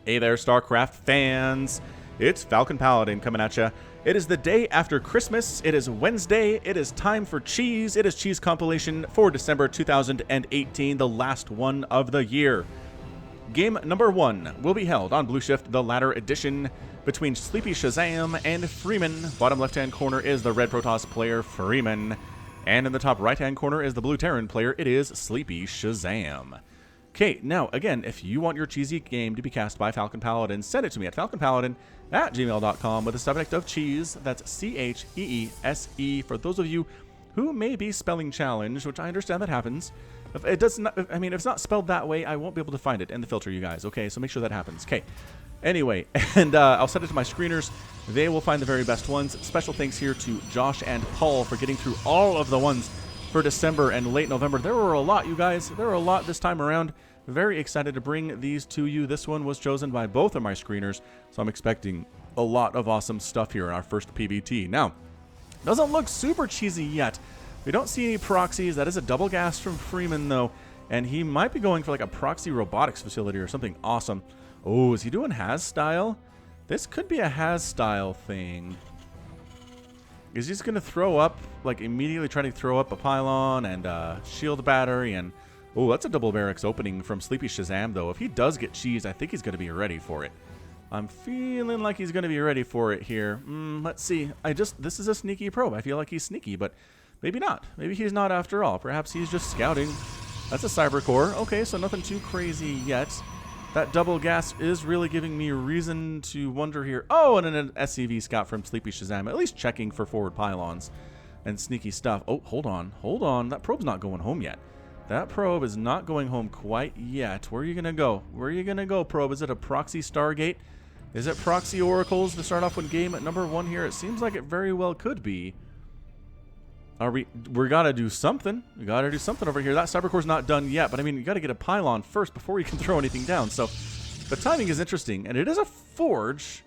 Hey there, StarCraft fans. It's Falcon Paladin coming at ya. It is the day after Christmas. It is Wednesday. It is time for cheese. It is cheese compilation for December 2018, the last one of the year. Game number 1 will be held on Blue Shift, the Ladder Edition, between Sleepy Shazam and Freeman. Bottom left-hand corner is the Red Protoss player, Freeman. And in the top right-hand corner is the Blue Terran player. It is Sleepy Shazam. Okay, now, again, if you want your cheesy game to be cast by Falcon Paladin, send it to me at falconpaladin@gmail.com with the subject of cheese. That's C-H-E-E-S-E for those of you who may be spelling challenged, which I understand that happens. If it does not, I mean, if it's not spelled that way, I won't be able to find it in the filter, you guys, okay? So make sure that happens. Okay. Anyway, and I'll send it to my screeners. They will find the very best ones. Special thanks here to Josh and Paul for getting through all of the ones for December and late November. There were a lot, you guys. There were a lot this time around. Very excited to bring these to you. This one was chosen by both of my screeners, so I'm expecting a lot of awesome stuff here in our first PVT. Now, doesn't look super cheesy yet. We don't see any proxies. That is a double gas from Freeman, though, and he might be going for like a proxy robotics facility or something awesome. Oh, is he doing Has style? This could be a Has style thing. Is he just going to throw up, like immediately trying to throw up a pylon and a shield battery? And oh, that's a double barracks opening from Sleepy Shazam, though. If he does get cheese, I think he's going to be ready for it. I'm feeling like he's going to be ready for it here. Let's see. This is a sneaky probe. I feel like he's sneaky, but maybe not. Maybe he's not after all. Perhaps he's just scouting. That's a cyber core. Okay, so nothing too crazy yet. That double gas is really giving me reason to wonder here. Oh, and an SCV scout from Sleepy Shazam, at least checking for forward pylons and sneaky stuff. Oh, hold on. Hold on. That probe's not going home yet. That probe is not going home quite yet. Where are you going to go? Where are you going to go, probe? Is it a proxy Stargate? Is it proxy oracles to start off with game at number 1 here? It seems like it very well could be. We gotta do something. We gotta do something over here. That cybercore's not done yet, but I mean, you gotta get a pylon first before you can throw anything down. So the timing is interesting, and it is a forge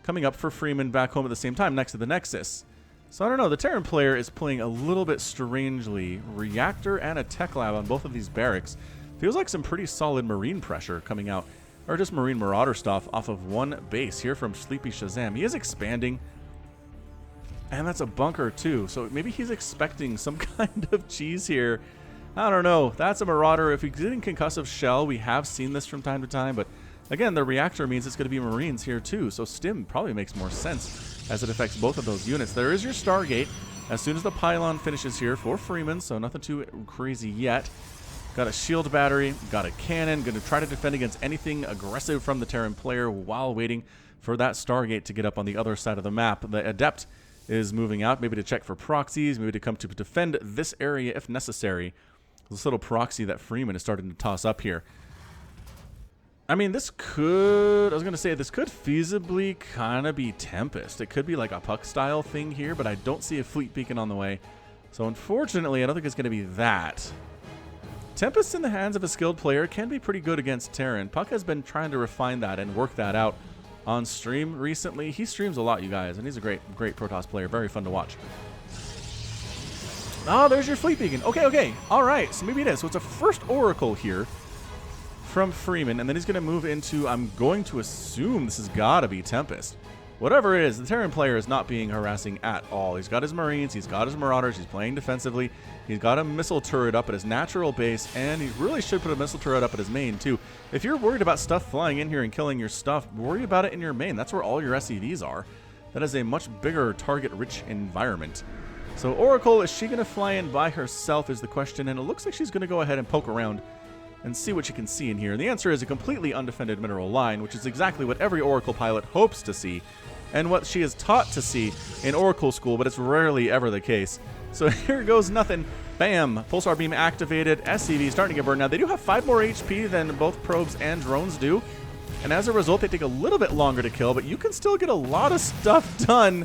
coming up for Freeman back home at the same time next to the Nexus. So I don't know. The Terran player is playing a little bit strangely. Reactor and a tech lab on both of these barracks. Feels like some pretty solid marine pressure coming out, or just marine marauder stuff off of one base here from Sleepy Shazam. He is expanding. And that's a bunker, too. So maybe he's expecting some kind of cheese here. I don't know. That's a Marauder. If he's getting concussive shell, we have seen this from time to time. But again, the reactor means it's going to be Marines here, too. So Stim probably makes more sense as it affects both of those units. There is your Stargate as soon as the pylon finishes here for Freeman. So nothing too crazy yet. Got a shield battery. Got a cannon. Going to try to defend against anything aggressive from the Terran player while waiting for that Stargate to get up on the other side of the map. The Adept is moving out, maybe to check for proxies, maybe to come to defend this area if necessary. This little proxy that Freeman is starting to toss up here. I mean, this could feasibly kind of be Tempest. It could be like a puck style thing here, but I don't see a fleet beacon on the way. So unfortunately, I don't think it's going to be that. Tempest in the hands of a skilled player can be pretty good against Terran. Puck has been trying to refine that and work that out on stream recently. He streams a lot, you guys, and he's a great Protoss player. Very fun to watch. Oh, there's your fleet beacon. Okay. All right, so maybe it is. So it's a first Oracle here from Freeman, and then he's going to move into, I'm going to assume this has got to be Tempest. Whatever it is, the Terran player is not being harassing at all. He's got his Marines, he's got his Marauders, he's playing defensively. He's got a missile turret up at his natural base, and he really should put a missile turret up at his main, too. If you're worried about stuff flying in here and killing your stuff, worry about it in your main. That's where all your SCVs are. That is a much bigger target-rich environment. So Oracle, is she going to fly in by herself is the question, and it looks like she's going to go ahead and poke around and see what you can see in here. And the answer is a completely undefended mineral line, which is exactly what every Oracle pilot hopes to see, and what she is taught to see in Oracle school, but it's rarely ever the case. So here goes nothing. Bam! Pulsar beam activated. SCV starting to get burned. Now, they do have 5 more HP than both probes and drones do, and as a result, they take a little bit longer to kill, but you can still get a lot of stuff done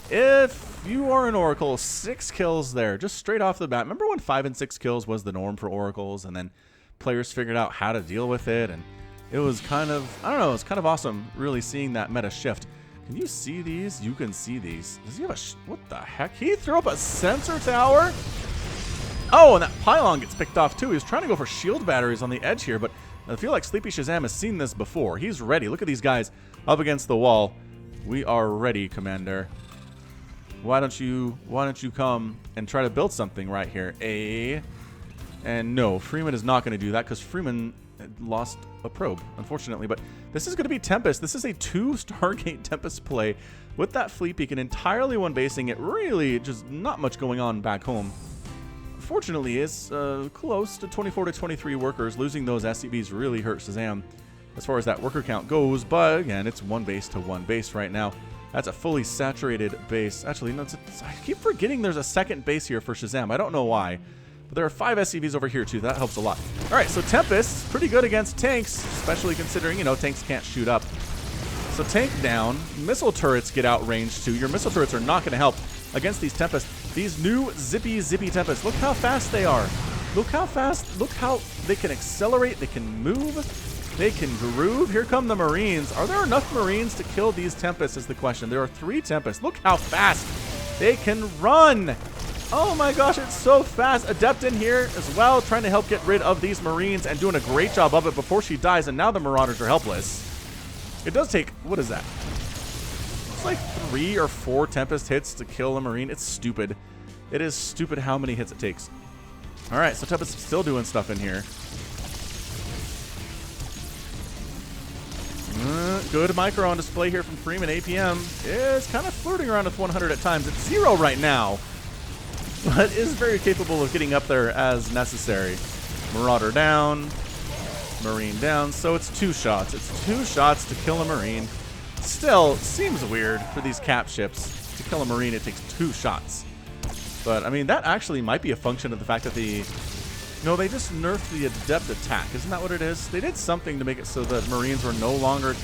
if you are an Oracle. 6 kills there, just straight off the bat. Remember when 5 and 6 kills was the norm for Oracles, and then players figured out how to deal with it, and it was kind of, I don't know, it was kind of awesome really seeing that meta shift. Can you see these? You can see these. Does he have a, what the heck? He threw up a sensor tower? Oh, and that pylon gets picked off too. He was trying to go for shield batteries on the edge here, but I feel like Sleepy Shazam has seen this before. He's ready. Look at these guys up against the wall. We are ready, Commander. Why don't you come and try to build something right here? And no, Freeman is not going to do that because Freeman lost a probe, unfortunately. But this is going to be Tempest. This is a 2 Stargate Tempest play with that fleet beacon entirely one basing it. Really, just not much going on back home. Fortunately, it's close to 24 to 23 workers. Losing those SCVs really hurt Shazam as far as that worker count goes. But again, it's 1 base to 1 base right now. That's a fully saturated base. Actually, no, I keep forgetting there's a second base here for Shazam. I don't know why. But there are 5 SCVs over here, too. That helps a lot. All right, so Tempest, pretty good against tanks, especially considering, you know, tanks can't shoot up. So tank down. Missile turrets get outranged, too. Your missile turrets are not going to help against these Tempests. These new zippy Tempests. Look how fast they are. Look how fast. Look how they can accelerate. They can move. They can groove. Here come the Marines. Are there enough Marines to kill these Tempests is the question. There are 3 Tempests. Look how fast they can run. Oh my gosh, it's so fast. Adept in here as well, trying to help get rid of these Marines and doing a great job of it before she dies, and now the Marauders are helpless. It does take, what is that? It's like 3 or 4 Tempest hits to kill a Marine. It's stupid. It is stupid how many hits it takes. All right, so Tempest is still doing stuff in here. Good micro on display here from Freeman. APM is kind of flirting around with 100 at times. It's 0 right now, but is very capable of getting up there as necessary. Marauder down, Marine down, so it's 2 shots. It's 2 shots to kill a Marine. Still, seems weird for these cap ships. To kill a Marine, it takes 2 shots. But, I mean, that actually might be a function of the fact that no, they just nerfed the Adept attack. Isn't that what it is? They did something to make it so that Marines were no longer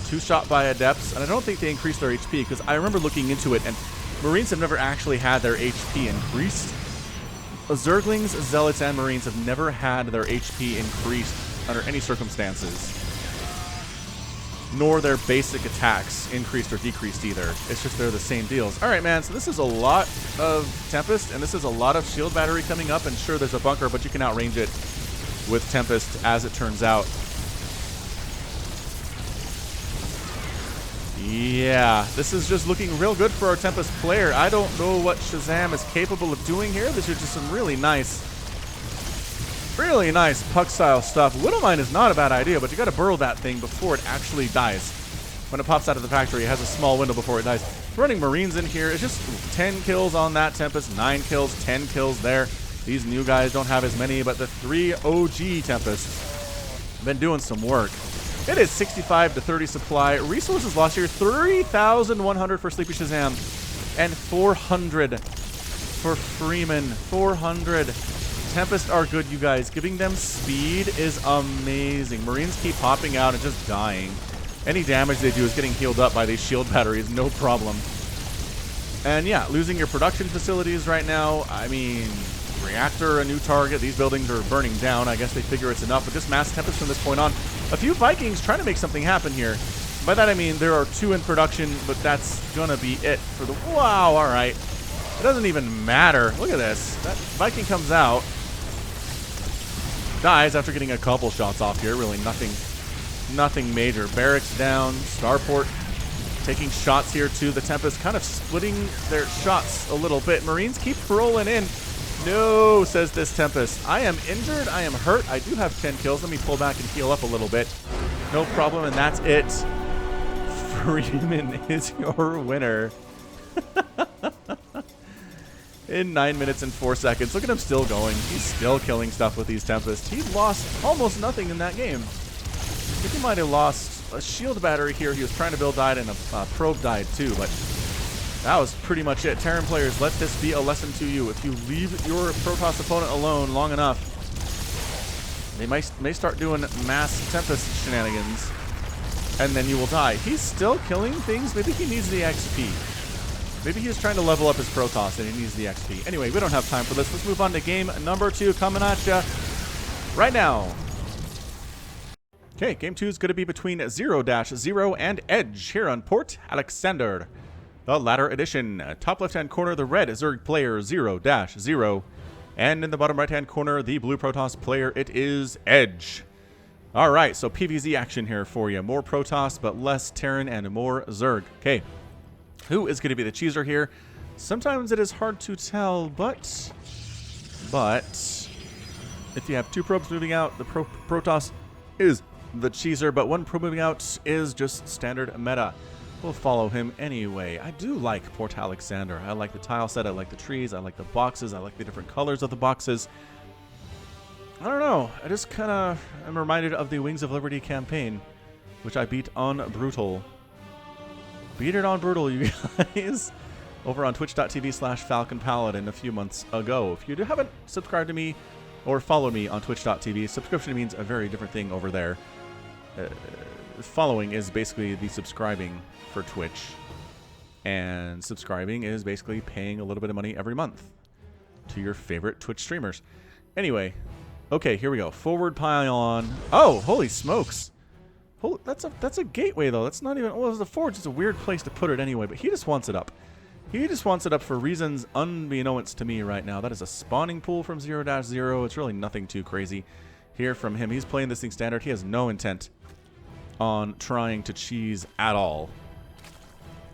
2-shot by Adepts, and I don't think they increased their HP, because I remember looking into it, and Marines have never actually had their HP increased. Zerglings, Zealots, and Marines have never had their HP increased under any circumstances. Nor their basic attacks increased or decreased either. It's just they're the same deals. All right, man, so this is a lot of Tempest, and this is a lot of shield battery coming up, and sure, there's a bunker, but you can outrange it with Tempest, as it turns out. Yeah, this is just looking real good for our Tempest player. I don't know what Shazam is capable of doing here. This is just some really nice puck-style stuff. Widowmine is not a bad idea, but you got to burrow that thing before it actually dies. When it pops out of the factory, it has a small window before it dies. Running Marines in here, it's just 10 kills on that Tempest, 9 kills, 10 kills there. These new guys don't have as many, but the 3 OG Tempests have been doing some work. It is 65 to 30 supply. Resources lost here, 3,100 for Sleepy Shazam and 400 for Freeman. 400. Tempest are good, you guys. Giving them speed is amazing. Marines keep popping out and just dying. Any damage they do is getting healed up by these shield batteries, no problem. And yeah, losing your production facilities right now, I mean, reactor, a new target, these buildings are burning down. I guess they figure it's enough, but just mass Tempest from this point on. A few Vikings trying to make something happen here. By that I mean there are 2 in production, but that's gonna be it for the, wow, all right. It doesn't even matter. Look at this. That Viking comes out, dies after getting a couple shots off here. Really nothing major. Barracks down. Starport taking shots here too. The Tempest kind of splitting their shots a little bit. Marines keep rolling in. No, says this Tempest. I am injured. I am hurt. I do have 10 kills. Let me pull back and heal up a little bit. No problem, and that's it. Freeman is your winner. In 9 minutes and 4 seconds. Look at him still going. He's still killing stuff with these Tempests. He lost almost nothing in that game. I think he might have lost a shield battery here. He was trying to build died, and a probe died too, but that was pretty much it. Terran players, let this be a lesson to you. If you leave your Protoss opponent alone long enough, they may start doing mass Tempest shenanigans, and then you will die. He's still killing things. Maybe he needs the XP. Maybe he was trying to level up his Protoss and he needs the XP. Anyway, we don't have time for this. Let's move on to game number 2 coming at ya right now. Okay, game 2 is going to be between 0-0 and Edge here on Port Alexander, the ladder edition. Top left-hand corner, the red Zerg player 0-0. And in the bottom right-hand corner, the blue Protoss player, it is Edge. All right, so PvZ action here for you. More Protoss, but less Terran and more Zerg. Okay, who is going to be the cheeser here? Sometimes it is hard to tell, but if you have two probes moving out, the Protoss is the cheeser, but one probe moving out is just standard meta. We'll follow him anyway. I do like Port Alexander. I like the tile set, I like the trees, I like the boxes, I like the different colors of the boxes. I don't know, I just kind of am reminded of the Wings of Liberty campaign, which I beat on Brutal. Beat it on Brutal, you guys. Over on twitch.tv/falconpaladin a few months ago. If you haven't subscribed to me or followed me on twitch.tv, subscription means a very different thing over there. Following is basically the subscribing for Twitch, and subscribing is basically paying a little bit of money every month to your favorite Twitch streamers. Anyway, okay, here we go. Forward pylon. Oh, holy smokes! Holy, that's a gateway though. That's not even. Well, the forge is a weird place to put it anyway. But he just wants it up. He just wants it up for reasons unbeknownst to me right now. That is a spawning pool from 0-0. It's really nothing too crazy here from him. He's playing this thing standard. He has no intent on trying to cheese at all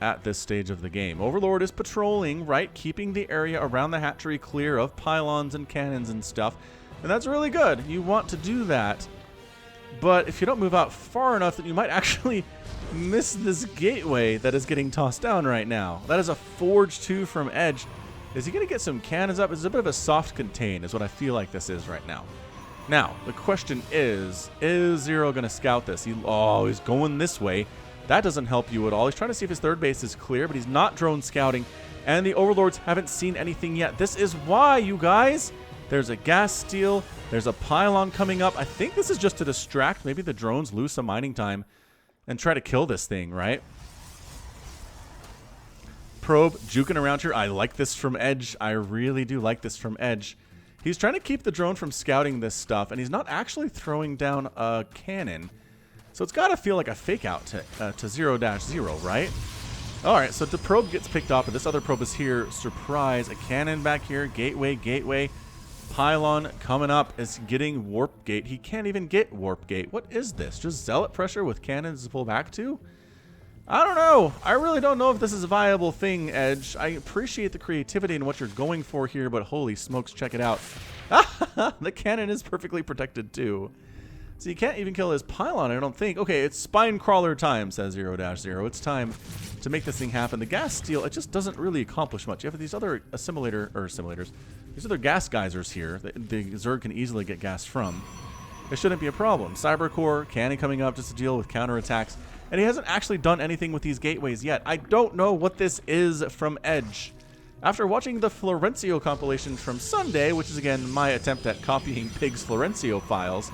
at this stage of the game. Overlord is patrolling, right? Keeping the area around the hatchery clear of pylons and cannons and stuff. And that's really good. You want to do that. But if you don't move out far enough, then you might actually miss this gateway that is getting tossed down right now. That is a Forge 2 from Edge. Is he going to get some cannons up? It's a bit of a soft contain is what I feel like this is right now. Now, the question is Zero going to scout this? He's going this way. That doesn't help you at all. He's trying to see if his third base is clear, but he's not drone scouting. And the Overlords haven't seen anything yet. This is why, you guys. There's a gas steal. There's a pylon coming up. I think this is just to distract. Maybe the drones lose some mining time and try to kill this thing, right? Probe juking around here. I like this from Edge. I really do like this from Edge. He's trying to keep the drone from scouting this stuff, and he's not actually throwing down a cannon. So it's got to feel like a fake out to 0-0, right? All right, so the probe gets picked up, and this other probe is here. Surprise, a cannon back here. Gateway. Pylon coming up is getting warp gate. He can't even get warp gate. What is this? Just zealot pressure with cannons to pull back to? I don't know. I really don't know if this is a viable thing, Edge. I appreciate the creativity and what you're going for here, but holy smokes, check it out. The cannon is perfectly protected too. So you can't even kill his pylon, I don't think. Okay, it's spine crawler time, says 0-0. It's time to make this thing happen. The gas steal, it just doesn't really accomplish much. You have these other simulators. These other gas geysers here that the Zerg can easily get gas from. It shouldn't be a problem. Cybercore, cannon coming up just to deal with counterattacks. And he hasn't actually done anything with these gateways yet. I don't know what this is from Edge. After watching the Florencio compilation from Sunday, which is again my attempt at copying Pig's Florencio files,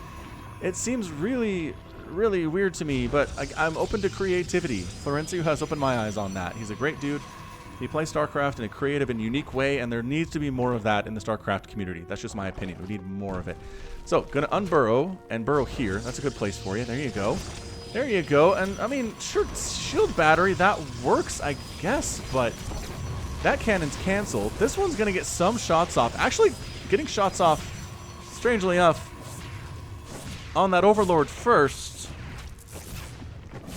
it seems really, really weird to me, but I'm open to creativity. Florencio has opened my eyes on that. He's a great dude. He plays StarCraft in a creative and unique way, and there needs to be more of that in the StarCraft community. That's just my opinion. We need more of it. So, gonna unburrow and burrow here. That's a good place for you. There you go. There you go. And, I mean, sure, shield battery, that works, I guess, but that cannon's canceled. This one's gonna get some shots off. Actually, getting shots off, strangely enough, on that Overlord first,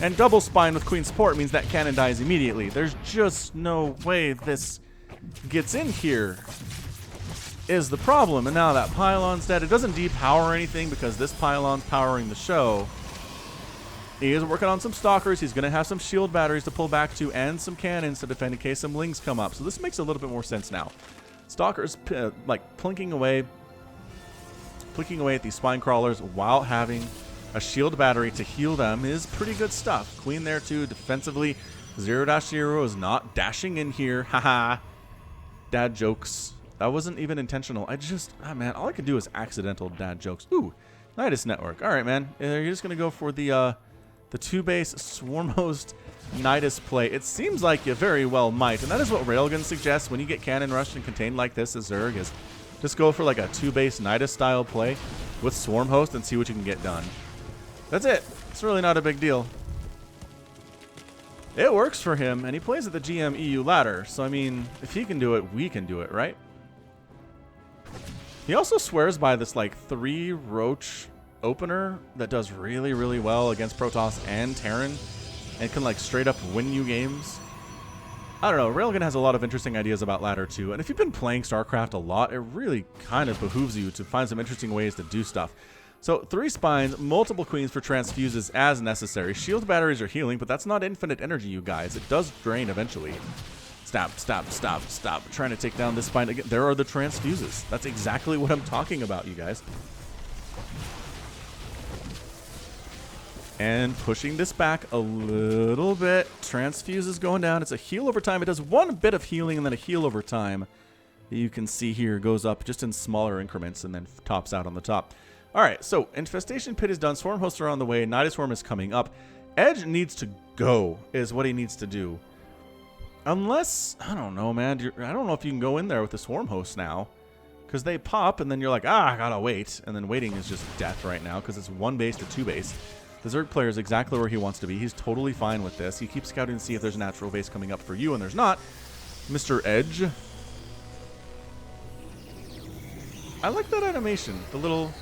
and double spine with Queen support means that cannon dies immediately. There's just no way this gets in here is the problem. And now that pylon's dead. It doesn't depower anything because this pylon's powering the show. He is working on some stalkers. He's going to have some shield batteries to pull back to and some cannons to defend in case some lings come up. So this makes a little bit more sense now. Stalkers like plinking away at these spine crawlers while having a shield battery to heal them is pretty good stuff. Queen there too, defensively. 0-0 is not dashing in here. Haha. Dad jokes. That wasn't even intentional. Man, all I can do is accidental dad jokes. Ooh, Nidus Network. All right, man. You're just going to go for the 2-base Swarmhost Nidus play. It seems like you very well might, and that is what Railgun suggests when you get cannon rushed and contained like this as Zerg, is just go for like a 2-base Nidus style play with Swarmhost and see what you can get done. That's it. It's really not a big deal. It works for him, and he plays at the GM EU ladder, so I mean, if he can do it, we can do it, right? He also swears by this like 3 roach opener that does really, really well against Protoss and Terran and can like straight up win you games. I don't know, Railgun has a lot of interesting ideas about ladder 2, and if you've been playing StarCraft a lot, it really kind of behooves you to find some interesting ways to do stuff. So 3 spines, multiple queens for transfuses as necessary. Shield batteries are healing, but that's not infinite energy, you guys. It does drain eventually. Stop, stop, stop, stop. Trying to take down this spine again. There are the transfuses. That's exactly what I'm talking about, you guys. And pushing this back a little bit. Transfuse is going down. It's a heal over time. It does 1 bit of healing and then a heal over time. You can see here goes up just in smaller increments and then tops out on the top. All right, so Infestation Pit is done. Swarm hosts are on the way. Nidus Swarm is coming up. Edge needs to go is what he needs to do. Unless, I don't know, man. I don't know if you can go in there with the Swarm hosts now. Because they pop and then you're like, I gotta wait. And then waiting is just death right now because it's 1 base to 2 base. The Zerg player is exactly where he wants to be. He's totally fine with this. He keeps scouting to see if there's a natural base coming up for you, and there's not. Mr. Edge. I like that animation. The little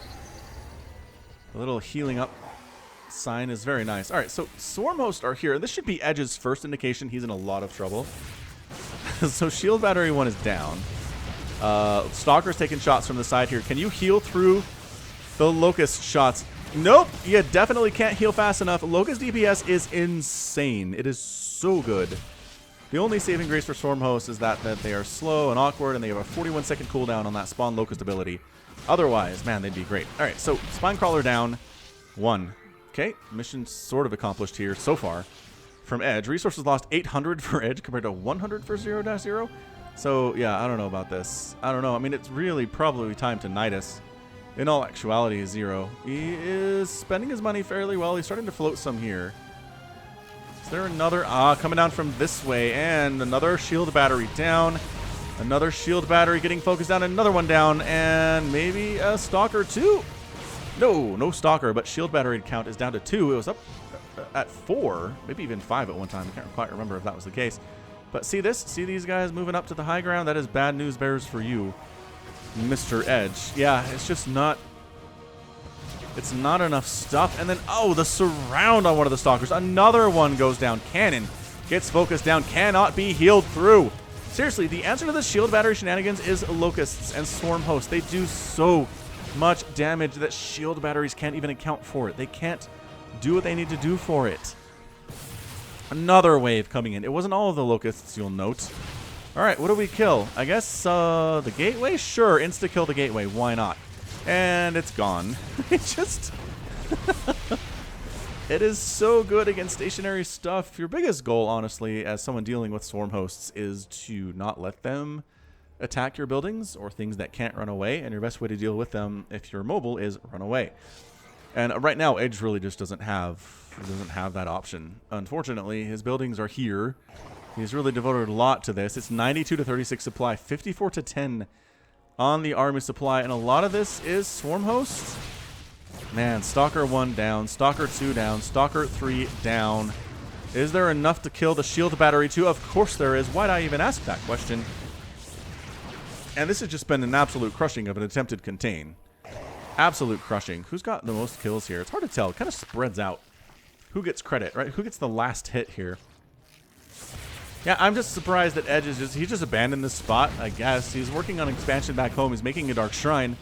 healing up sign is very nice. All right, so Swarm hosts are here. This should be Edge's first indication he's in a lot of trouble. So Shield Battery 1 is down. Stalker's taking shots from the side here. Can you heal through the Locust shots? Nope, you definitely can't heal fast enough. Locust DPS is insane. It is so good. The only saving grace for Swarm hosts is that they are slow and awkward, and they have a 41-second cooldown on that spawn Locust ability. Otherwise, man, they'd be great. All right, so Spine Crawler down 1. Okay, mission sort of accomplished here so far from Edge. Resources lost 800 for Edge compared to 100 for 0-0. So, yeah, I don't know about this. I don't know. I mean, it's really probably time to Nidus. In all actuality, 0. He is spending his money fairly well. He's starting to float some here. Is there another? Coming down from this way. And another shield battery down. Another shield battery getting focused down. Another one down. And maybe a stalker too. No stalker, but shield battery count is down to 2. It was up at 4. Maybe even 5 at one time. I can't quite remember if that was the case. But see this? See these guys moving up to the high ground? That is bad news bears for you, Mr. Edge. Yeah, it's just not... It's not enough stuff. And then, oh, the surround on one of the stalkers. Another one goes down. Cannon gets focused down. Cannot be healed through. Seriously, the answer to the shield battery shenanigans is Locusts and Swarm hosts. They do so much damage that shield batteries can't even account for it. They can't do what they need to do for it. Another wave coming in. It wasn't all of the Locusts, you'll note. All right, what do we kill? I guess the gateway? Sure, insta-kill the gateway. Why not? And it's gone. It just... It is so good against stationary stuff. Your biggest goal, honestly, as someone dealing with Swarm hosts is to not let them attack your buildings or things that can't run away. And your best way to deal with them if you're mobile is run away. And right now, Edge really just doesn't have that option. Unfortunately, his buildings are here. He's really devoted a lot to this. It's 92 to 36 supply, 54 to 10 on the army supply, and a lot of this is Swarm hosts. Man, Stalker 1 down, Stalker 2 down, Stalker 3 down. Is there enough to kill the shield battery 2? Of course there is. Why'd I even ask that question? And this has just been an absolute crushing of an attempted contain. Absolute crushing. Who's got the most kills here? It's hard to tell. It kind of spreads out. Who gets credit, right? Who gets the last hit here? Yeah, I'm just surprised that Edge is he just abandoned this spot, I guess. He's working on expansion back home. He's making a Dark Shrine.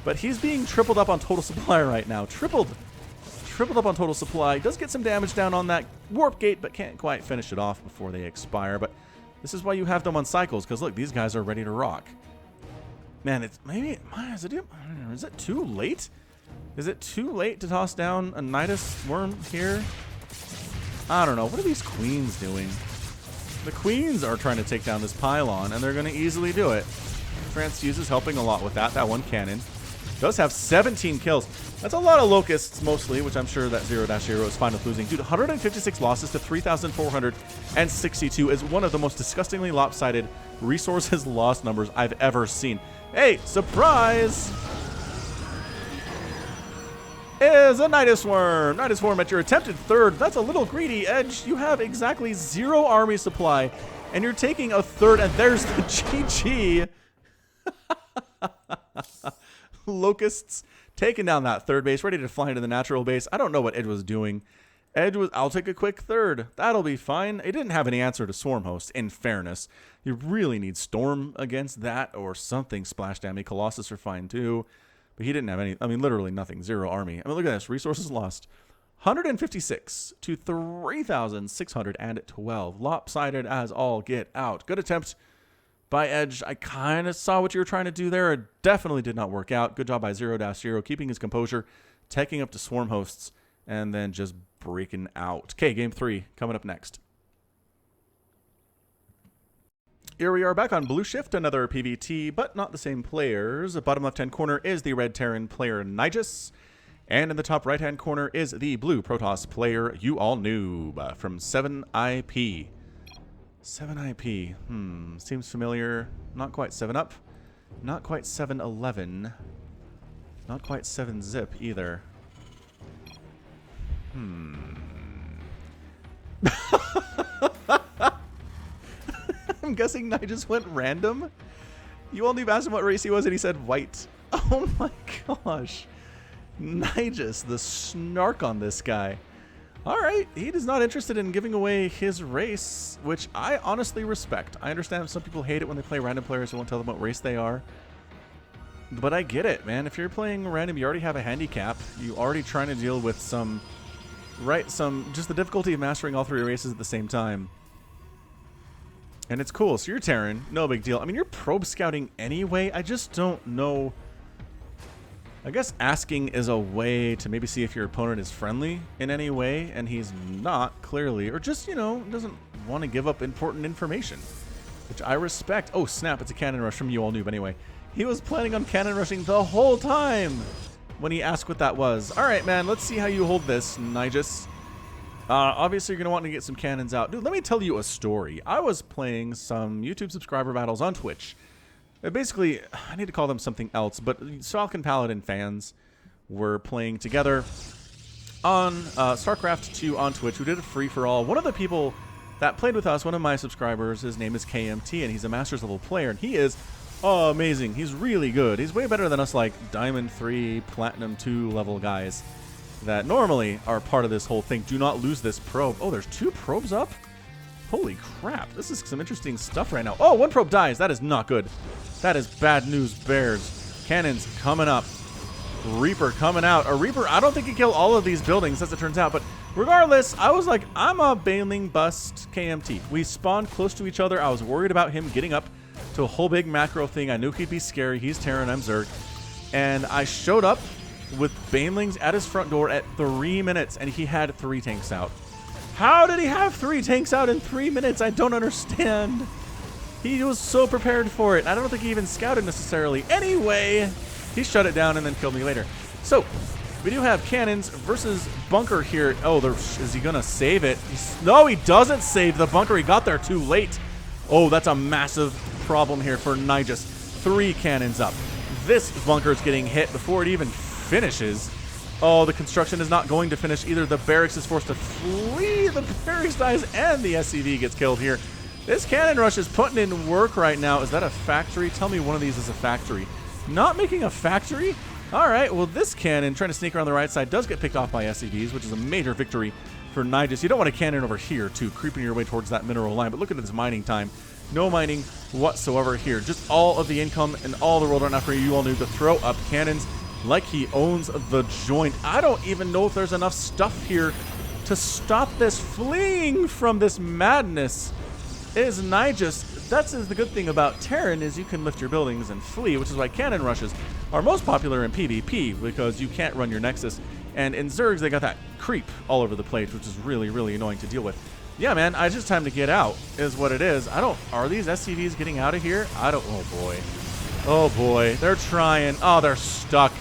But he's being tripled up on total supply right now. Tripled up on total supply. He does get some damage down on that warp gate, but can't quite finish it off before they expire. But this is why you have them on cycles, because look, these guys are ready to rock. Man, it's maybe... Is it too late? Is it too late to toss down a Nidus worm here? I don't know. What are these queens doing? The queens are trying to take down this pylon, and they're going to easily do it. Transfuse is helping a lot with that. That one cannon does have 17 kills. That's a lot of Locusts, mostly, which I'm sure that 0-0 is fine with losing. Dude, 156 losses to 3,462 is one of the most disgustingly lopsided resources lost numbers I've ever seen. Hey, surprise! Is a Nidus Worm. Nidus Worm at your attempted third. That's a little greedy, Edge. You have exactly 0 army supply, and you're taking a third, and there's the GG. Locusts taking down that third base, ready to fly into the natural base. I don't know what Edge was doing. Edge was, I'll take a quick third. That'll be fine. He didn't have any answer to Swarm Host, in fairness. You really need Storm against that or something. Splash Damage. Colossus are fine too. But he didn't have any, I mean, literally nothing. 0 army. I mean, look at this. Resources lost. 156 to 3,612. Lopsided as all get out. Good attempt by Edge. I kind of saw what you were trying to do there. It definitely did not work out. Good job by 0-0, keeping his composure, taking up to Swarm Hosts, and then just breaking out. Okay, game 3 coming up next. Here we are back on Blue Shift, another PvT, but not the same players. The bottom left-hand corner is the red Terran player Nexus, and in the top right-hand corner is the blue Protoss player You All Noob from 7IP. 7IP, seems familiar. Not quite 7-Up, not quite 7-Eleven, not quite 7-Zip either. I'm guessing Nigel went random. You all knew asked him what race he was and he said white. Oh my gosh. Nigel, the snark on this guy. Alright, he is not interested in giving away his race, which I honestly respect. I understand some people hate it when they play random players and won't tell them what race they are. But I get it, man. If you're playing random, you already have a handicap. You already trying to deal with just the difficulty of mastering all 3 races at the same time. And it's cool. So you're Terran, no big deal. I mean, you're probe scouting anyway. I just don't know. I guess asking is a way to maybe see if your opponent is friendly in any way, and he's not, clearly. Or just, you know, doesn't want to give up important information, which I respect. Oh, snap, it's a cannon rush from You All Noob anyway. He was planning on cannon rushing the whole time when he asked what that was. All right, man, let's see how you hold this, Nigis. Obviously, you're going to want to get some cannons out. Dude, let me tell you a story. I was playing some YouTube subscriber battles on Twitch. Basically, I need to call them something else, but falconpaladin fans were playing together on StarCraft 2 on Twitch. We did a free-for-all. One of the people that played with us, one of my subscribers, his name is KMT, and he's a Masters level player, and he is amazing. He's really good. He's way better than us, like, Diamond 3, Platinum 2 level guys that normally are part of this whole thing. Do not lose this probe. Oh, there's 2 probes up? Holy crap. This is some interesting stuff right now. Oh, 1 probe dies. That is not good. That is bad news, Bears. Cannons coming up. Reaper coming out. A Reaper, I don't think he killed all of these buildings, as it turns out. But regardless, I was like, I'm a bailing bust KMT. We spawned close to each other. I was worried about him getting up to a whole big macro thing. I knew he'd be scary. He's Terran, I'm Zerg. And I showed up with banelings at his front door at 3 minutes, and he had 3 tanks out. How did he have 3 tanks out in 3 minutes? I don't understand. He was so prepared for it. I don't think he even scouted necessarily. Anyway, he shut it down and then killed me later. So, we do have cannons versus bunker here. Oh, is he going to save it? No, he doesn't save the bunker. He got there too late. Oh, that's a massive problem here for Nigis. 3 cannons up. This bunker is getting hit before it even finishes. Oh, the construction is not going to finish either. The barracks is forced to flee. The barracks dies and the SCV gets killed here. This cannon rush is putting in work right now. Is that a factory? Tell me one of these is a factory. Not making a factory? All right, well, this cannon trying to sneak around the right side does get picked off by SCVs, which is a major victory for Nigis. You don't want a cannon over here, too, creeping your way towards that mineral line. But look at this mining time. No mining whatsoever here. Just all of the income and all the roll down after You All Noob to throw up cannons like he owns the joint. I don't even know if there's enough stuff here to stop this fleeing from this madness. Is Nigis. That's the good thing about Terran is you can lift your buildings and flee, which is why cannon rushes are most popular in PvP because you can't run your Nexus. And in Zergs, they got that creep all over the place, which is really, really annoying to deal with. Yeah, man, it's just time to get out is what it is. Are these SCVs getting out of here? Oh boy. Oh boy, they're trying. Oh, they're stuck.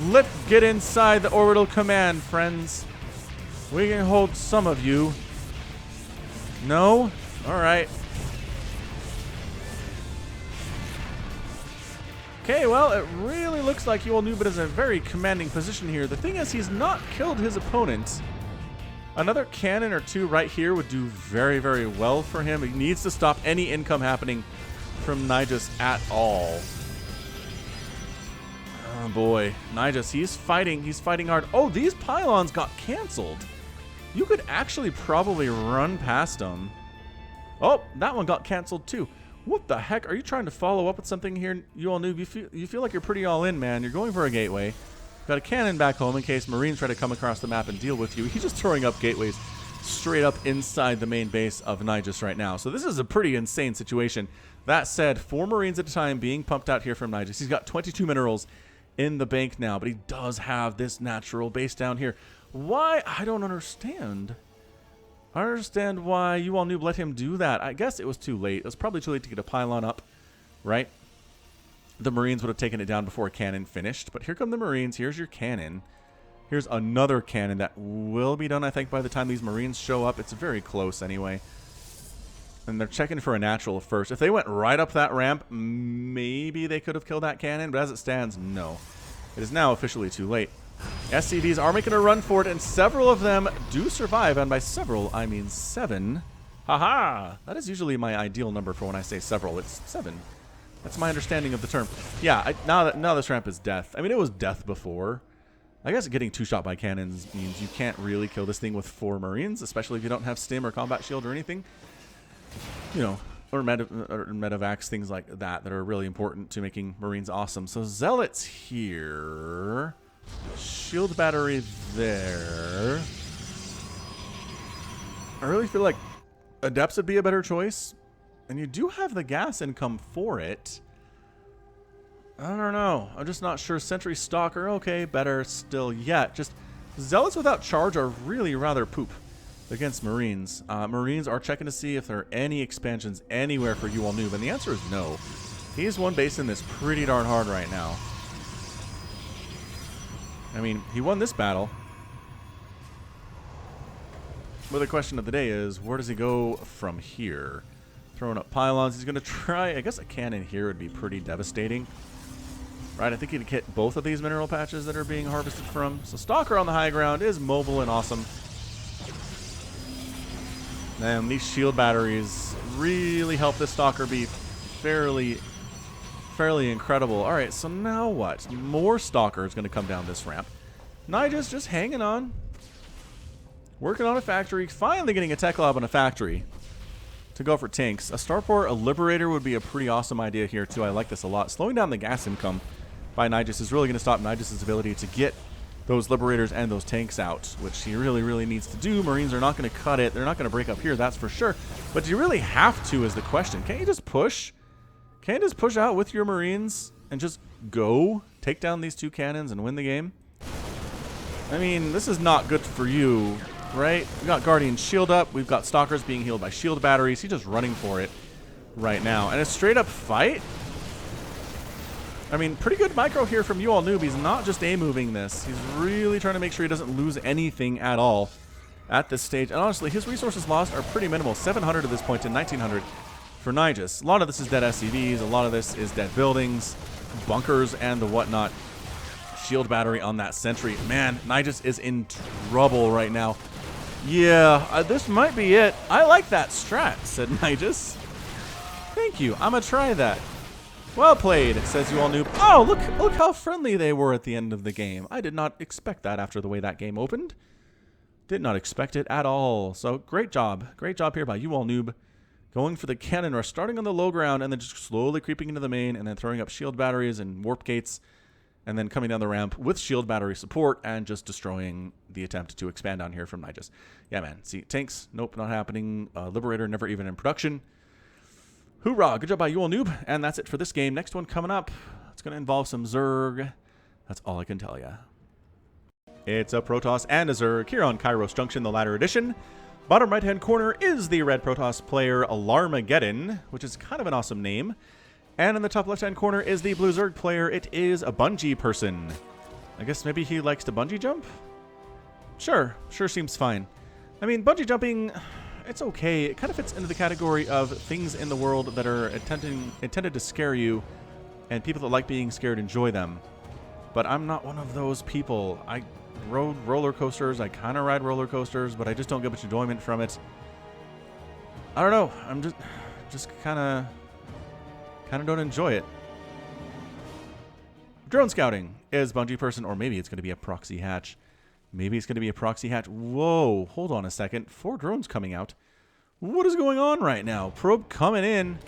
Let's get inside the orbital command, friends. We can hold some of you. No? All right. Okay, well, it really looks like You All Noob is in a very commanding position here. The thing is, he's not killed his opponent. Another cannon or 2 right here would do very, very well for him. He needs to stop any income happening from Nigis at all. boy. Nigis, he's fighting hard. Oh, these pylons got canceled. You could actually probably run past them. Oh, that one got canceled too. What the heck? Are you trying to follow up with something here, you all noob? You feel like you're pretty all in, man. You're going for a gateway. Got a cannon back home in case Marines try to come across the map and deal with you. He's just throwing up gateways straight up inside the main base of Nigis right now. So this is a pretty insane situation. That said, 4 Marines at a time being pumped out here from Nigis. He's got 22 minerals in the bank now, but he does have this natural base down here. Why? I don't understand. I understand why you all noob let him do that. I guess it was too late. It was probably too late to get a pylon up, right? The Marines would have taken it down before a cannon finished. But here come the Marines. Here's your cannon. Here's another cannon that will be done, I think, by the time these Marines show up. It's very close anyway. And they're checking for a natural first. If they went right up that ramp, maybe they could have killed that cannon. But as it stands, no. It is now officially too late. SCVs are making a run for it, and several of them do survive. And by several, I mean 7. Haha! That is usually my ideal number for when I say several. It's 7. That's my understanding of the term. Yeah, now this ramp is death. I mean, it was death before. I guess getting 2-shot by cannons means you can't really kill this thing with 4 Marines, especially if you don't have stim or combat shield or anything. You know, or medevacs, things like that are really important to making Marines awesome. So Zealots here. Shield battery there. I really feel like Adepts would be a better choice. And you do have the gas income for it. I don't know. I'm just not sure. Sentry Stalker, okay, better still yet. Just Zealots without charge are really rather poop against Marines. Marines are checking to see if there are any expansions anywhere for you all noob, and the answer is no. He's one basing this pretty darn hard right now. I mean, he won this battle. But the question of the day is, where does he go from here? Throwing up pylons. He's going to try, I guess a cannon here would be pretty devastating. Right, I think he'd hit both of these mineral patches that are being harvested from. So Stalker on the high ground is mobile and awesome. And these shield batteries really help this Stalker be fairly incredible. All right, so now what? More Stalker is going to come down this ramp. Nigis just hanging on. Working on a factory. Finally getting a tech lab on a factory to go for tanks. A starport, a Liberator would be a pretty awesome idea here too. I like this a lot. Slowing down the gas income by Nigis is really going to stop Nigis' ability to get those Liberators and those tanks out, which he really needs to do. Marines are not going to cut it. They're not going to break up here, that's for sure. But do you really have to is the question. Can't you just push? Can't you just push out with your Marines and just go take down these 2 cannons and win the game? I mean, this is not good for you, right? We've got Guardian's shield up. We've got Stalkers being healed by shield batteries. He's just running for it right now. And a straight up fight? I mean, pretty good micro here from you all noob. He's not just A-moving this. He's really trying to make sure he doesn't lose anything at all at this stage. And honestly, his resources lost are pretty minimal. 700 at this point to 1900 for Nigis. A lot of this is dead SCVs. A lot of this is dead buildings, bunkers, and the whatnot. Shield battery on that sentry. Man, Nigis is in trouble right now. Yeah, this might be it. I like that strat, said Nigis. Thank you. I'm going to try that. Well played, says you all noob. Oh, look how friendly they were at the end of the game. I did not expect that after the way that game opened. Did not expect it at all. So great job. Great job here by you all noob. Going for the cannon rush, starting on the low ground and then just slowly creeping into the main and then throwing up shield batteries and warp gates and then coming down the ramp with shield battery support and just destroying the attempt to expand on here from Nigis. Yeah, man. See, tanks, nope, not happening. Liberator, never even in production. Hoorah, good job by you all noob. And that's it for this game. Next one coming up, it's going to involve some Zerg. That's all I can tell you. It's a Protoss and a Zerg here on Kairos Junction, the latter edition. Bottom right-hand corner is the red Protoss player Alarmageddon, which is kind of an awesome name. And in the top left-hand corner is the blue Zerg player. It is a bungee person. I guess maybe he likes to bungee jump? Sure seems fine. I mean, bungee jumping, it's okay. It kind of fits into the category of things in the world that are intended to scare you, and people that like being scared enjoy them. But I'm not one of those people. I rode roller coasters. I kind of ride roller coasters, but I just don't get much enjoyment from it. I don't know. I'm just kind of don't enjoy it. Drone scouting is Bungie person, or maybe it's going to be a proxy hatch. Maybe it's going to be a proxy hatch. Whoa, hold on a second. 4 drones coming out. What is going on right now? Probe coming in.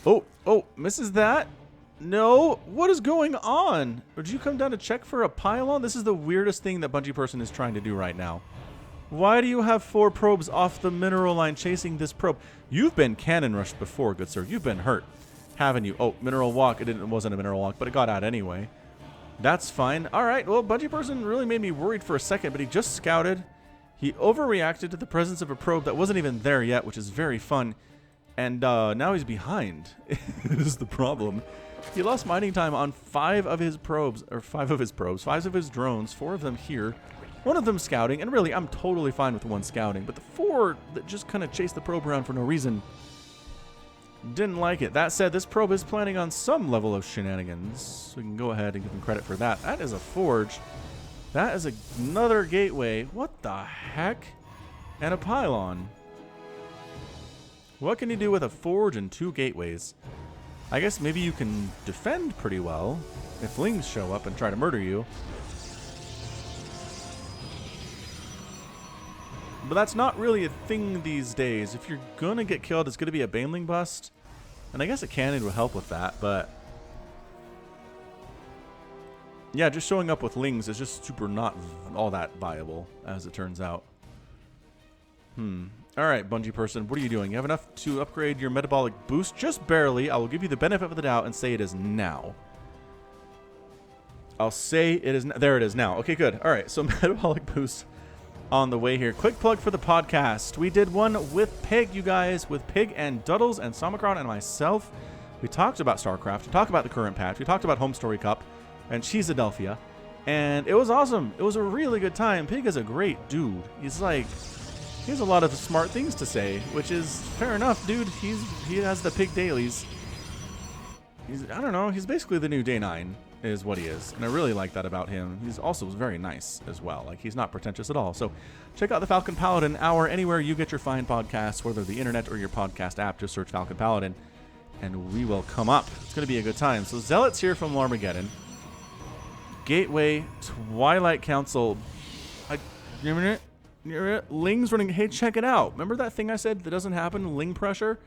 Oh, misses that. No, what is going on? Would you come down to check for a pylon? This is the weirdest thing that Bungie person is trying to do right now. Why do you have 4 probes off the mineral line chasing this probe? You've been cannon rushed before, good sir. You've been hurt, haven't you? Oh, mineral walk. It wasn't a mineral walk, but it got out anyway. That's fine. All right, well, Bungie person really made me worried for a second, but he just scouted. He overreacted to the presence of a probe that wasn't even there yet, which is very fun. And now he's behind. This is the problem. He lost mining time on 5 of his probes, or 5 of his probes, 5 of his drones, 4 of them here, 1 of them scouting, and really, I'm totally fine with the 1 scouting, but the 4 that just kind of chased the probe around for no reason, didn't like it. That said, this probe is planning on some level of shenanigans, so we can go ahead and give him credit for that. That is a forge. That is another gateway. What the heck? And a pylon. What can you do with a forge and 2 gateways? I guess maybe you can defend pretty well if lings show up and try to murder you. But that's not really a thing these days. If you're going to get killed, it's going to be a baneling bust. And I guess a cannon would help with that, but... yeah, just showing up with lings is just super not all that viable, as it turns out. Alright, Bungie person, what are you doing? You have enough to upgrade your metabolic boost? Just barely. I will give you the benefit of the doubt and say it is now. I'll say it is... there it is now. Okay, good. Alright, so metabolic boost on the way here. Quick plug for the podcast. We did one with Pig, you guys, with Pig and Duddles and Somicron and myself. We talked about StarCraft. We talked about the current patch. We talked about Home Story Cup and Cheesadelphia. And it was awesome. It was a really good time. Pig is a great dude. He's like... he has a lot of smart things to say, which is fair enough, dude. He has the Pig dailies. I don't know. He's basically the new Day 9 is what he is. And I really like that about him. He's also very nice as well. Like, he's not pretentious at all. So check out the Falcon Paladin Hour anywhere you get your fine podcasts, whether the internet or your podcast app. Just search Falcon Paladin and we will come up. It's going to be a good time. So Zealots here from Larmageddon. Gateway, Twilight Council. Ling's running. Hey, check it out. Remember that thing I said that doesn't happen? Ling pressure?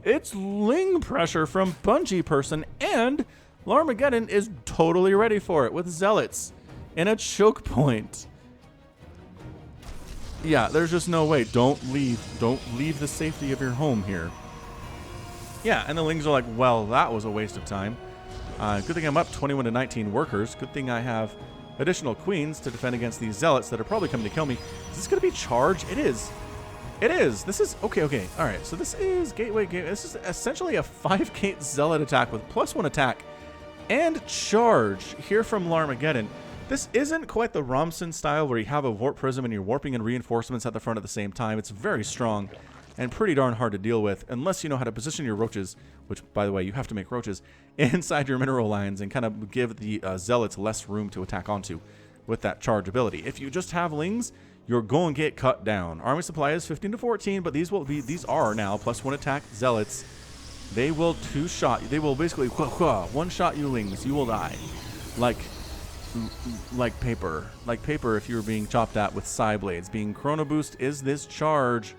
It's Ling pressure from Bungie person, and Larmageddon is totally ready for it with Zealots in a choke point. Yeah, there's just no way. Don't leave. Don't leave the safety of your home here. Yeah, and the Lings are like, well, that was a waste of time. Good thing I'm up 21 to 19 workers. Good thing I have additional queens to defend against these zealots that are probably coming to kill me. Is this going to be charge? It is. It is. This is... okay. All right. So this is gateway. This is essentially a 5-gate zealot attack with +1 attack and charge here from Larmageddon. This isn't quite the Romson style where you have a warp prism and you're warping and reinforcements at the front at the same time. It's very strong and pretty darn hard to deal with unless you know how to position your roaches, which, by the way, you have to make roaches, inside your mineral lines and kind of give the zealots less room to attack onto with that charge ability. If you just have lings, you're going to get cut down. Army supply is 15 to 14, but these are now +1 attack zealots. They will they will basically one-shot you lings. You will die. Like paper. Like paper if you were being chopped at with Psy Blades. Being Chrono Boost is this charge.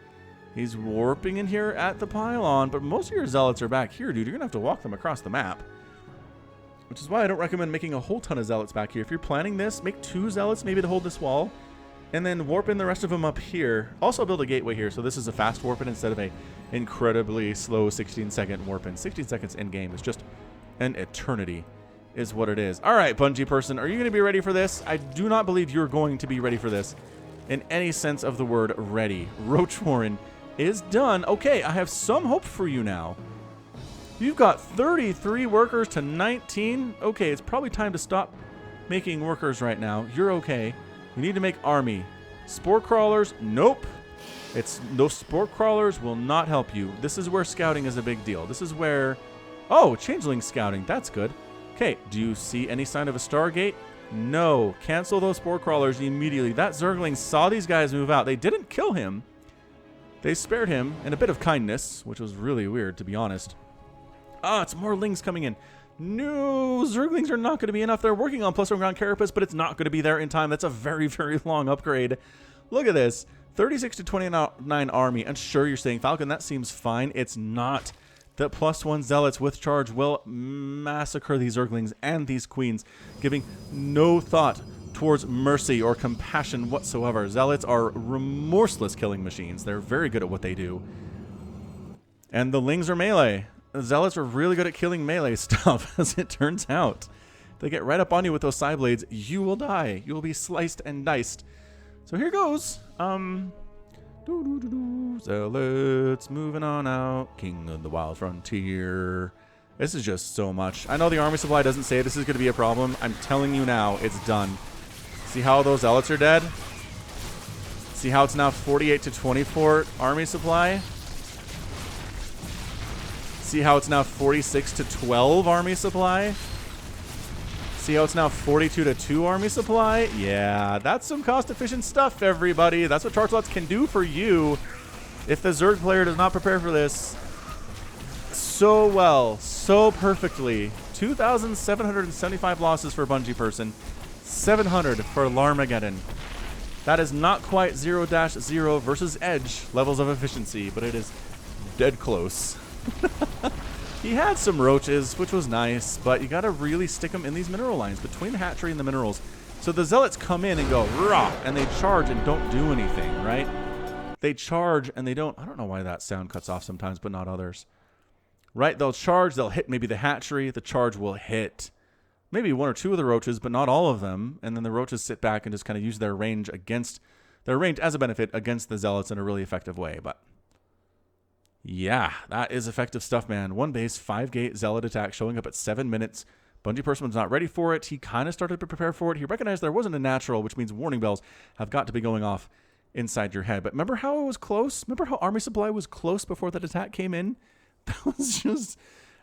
He's warping in here at the pylon, but most of your zealots are back here, dude. You're going to have to walk them across the map. Which is why I don't recommend making a whole ton of zealots back here. If you're planning this, make 2 zealots maybe to hold this wall, and then warp in the rest of them up here. Also build a gateway here, so this is a fast warp in instead of a incredibly slow 16-second warp in. 16 seconds in-game is just an eternity is what it is. All right, Bungie person, are you going to be ready for this? I do not believe you're going to be ready for this in any sense of the word ready. Roach Warren is done. Okay, I have some hope for you now. You've got 33 workers to 19. Okay, it's probably time to stop making workers right now. You're okay. You need to make army. Spore crawlers, nope. Those spore crawlers will not help you. This is where scouting is a big deal. This is where... oh, changeling scouting. That's good. Okay, do you see any sign of a Stargate? No. Cancel those spore crawlers immediately. That Zergling saw these guys move out. They didn't kill him. They spared him in a bit of kindness, which was really weird, to be honest. Ah, it's more lings coming in. No, Zerglings are not going to be enough. They're working on plus 1 ground carapace, but it's not going to be there in time. That's a very, very long upgrade. Look at this. 36 to 29 army. And sure, you're saying, Falcon, that seems fine. It's not. The +1 Zealots with charge will massacre these Zerglings and these Queens, giving no thought towards mercy or compassion whatsoever. Zealots are remorseless killing machines. They're very good at what they do. And the Lings are melee. The Zealots are really good at killing melee stuff, as it turns out. They get right up on you with those side blades, you will die. You will be sliced and diced. So here goes. Zealots moving on out. King of the Wild Frontier. This is just so much. I know the army supply doesn't say this is going to be a problem. I'm telling you now, it's done. See how those Zealots are dead? See how it's now 48 to 24 army supply? See how it's now 46 to 12 army supply? See how it's now 42 to 2 army supply? Yeah, that's some cost-efficient stuff, everybody. That's what charge slots can do for you if the Zerg player does not prepare for this so well, so perfectly. 2,775 losses for Bungie person. 700 for Larmageddon. That is not quite 0-0 versus Edge levels of efficiency, but it is dead close. He had some roaches, which was nice, but you got to really stick them in these mineral lines between the hatchery and the minerals. So the Zealots come in and go, rah, and they charge and don't do anything, right? They charge and they don't. I don't know why that sound cuts off sometimes, but not others. Right? They'll charge, they'll hit maybe the hatchery, the charge will hit maybe 1 or 2 of the roaches, but not all of them. And then the roaches sit back and just kind of use their range as a benefit against the Zealots in a really effective way. But yeah, that is effective stuff, man. 1 base, 5 gate Zealot attack showing up at 7 minutes. Bungie person was not ready for it. He kind of started to prepare for it. He recognized there wasn't a natural, which means warning bells have got to be going off inside your head. But remember how it was close? Remember how army supply was close before that attack came in? That was just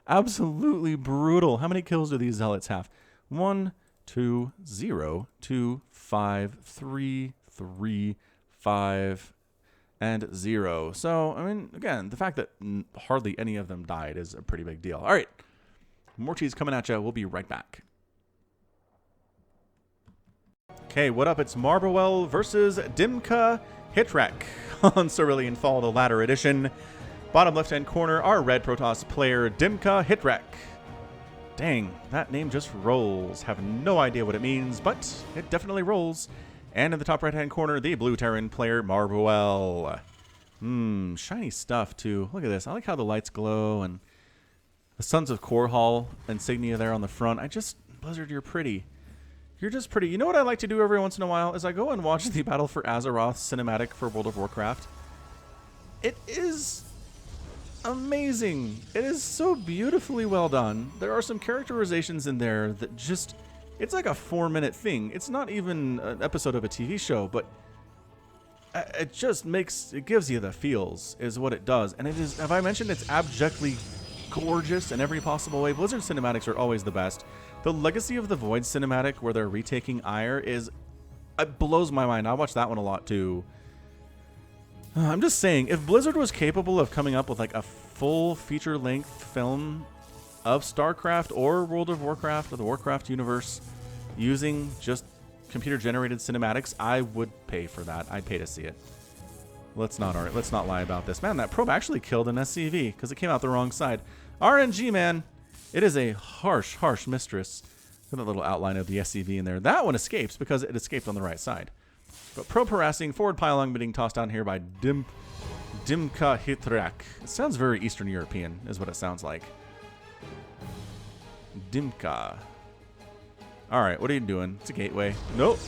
absolutely brutal. How many kills do these Zealots have? 1, 2, 0, 2, 5, 3, 3, 5, and 0. So, I mean, again, the fact that hardly any of them died is a pretty big deal. All right. More cheese coming at you. We'll be right back. Okay, what up? It's Marblewell versus Dimka Hitrek on Cerulean Fall, the latter edition. Bottom left-hand corner, our red Protoss player, Dimka Hitrek. Dang, that name just rolls. Have no idea what it means, but it definitely rolls. And in the top right-hand corner, the blue Terran player, Marblewell. Shiny stuff, too. Look at this. I like how the lights glow and the Sons of Korhal insignia there on the front. Blizzard, you're pretty. You're just pretty. You know what I like to do every once in a while is I go and watch the Battle for Azeroth cinematic for World of Warcraft. It is amazing. It is so beautifully well done. There are some characterizations in there that just... It's like a 4-minute thing. It's not even an episode of a TV show, but it just it gives you the feels, is what it does. And it is, have I mentioned, it's abjectly gorgeous in every possible way. Blizzard cinematics are always the best. The Legacy of the Void cinematic, where they're retaking Ire, it blows my mind. I watch that one a lot, too. I'm just saying, if Blizzard was capable of coming up with like a full feature-length film of StarCraft or World of Warcraft or the Warcraft universe using just computer-generated cinematics, I would pay for that. I'd pay to see it. Let's not lie about this. Man, that probe actually killed an SCV because it came out the wrong side. RNG, man. It is a harsh, harsh mistress. Got a little outline of the SCV in there. That one escapes because it escaped on the right side. But probe harassing, forward pylon being tossed down here by Dimka Hitrek. It sounds very Eastern European, is what it sounds like. Dimka. Alright, what are you doing? It's a gateway. Nope.